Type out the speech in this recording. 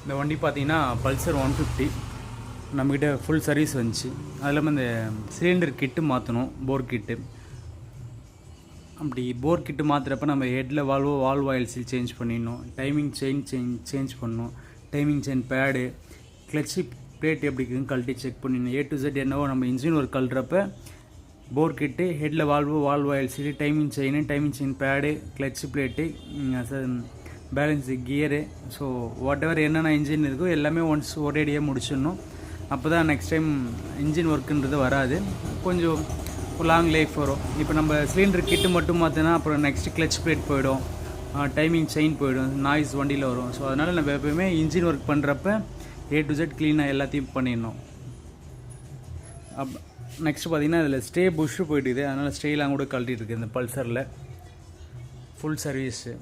இந்த வண்டி பார்த்தீங்கன்னா பல்சர் 150 நம்மக்கிட்ட ஃபுல் சர்வீஸ் வந்துச்சு. அது இல்லாமல் இந்த சிலிண்டர் கிட்டு மாற்றணும், போர் கிட்டு. அப்படி போர் கிட்டு மாற்றுறப்ப நம்ம ஹெட்டில் வால்வ் ஆயில் சீல் சேஞ்ச் பண்ணிடணும், டைமிங் செயின் சேஞ்ச் பண்ணணும், டைமிங் செயின் பேடு, கிளட்சி பிளேட் எப்படி இருக்குதுன்னு கழட்டி செக் பண்ணிடணும். A to Z என்னவோ நம்ம இன்ஜின் ஒர்க் கழட்டுறப்ப போர் கிட்டு, ஹெட்டில் valve oil seal, timing chain pad, clutch plate, balance, gear, so whatever என்னென்ன இன்ஜின் இருக்கோ எல்லாமே ஒன்ஸ் ஒரேடியாக முடிச்சிடணும். அப்போ தான் நெக்ஸ்ட் டைம் இன்ஜின் ஒர்க்குன்றது வராது, கொஞ்சம் லாங் லைஃப் வரும். இப்போ நம்ம சிலிண்டர் கிட்டு மட்டும் மாற்றினா அப்புறம் நெக்ஸ்ட்டு கிளட்ச் பிளேட் போயிடும், டைமிங் செயின் போயிடும், நாய்ஸ் வண்டியில் வரும். ஸோ அதனால் நம்ம எப்போயுமே இன்ஜின் ஒர்க் பண்ணுறப்ப A to Z க்ளீனாக எல்லாத்தையும் பண்ணிடணும். நெக்ஸ்ட்டு பார்த்திங்கன்னா இதில் ஸ்டே புஷ்ஷு போயிட்டுது, அதனால் ஸ்டேலாம் கூட கழட்டிட்டு இருக்குது இந்த பல்சரில். Full service.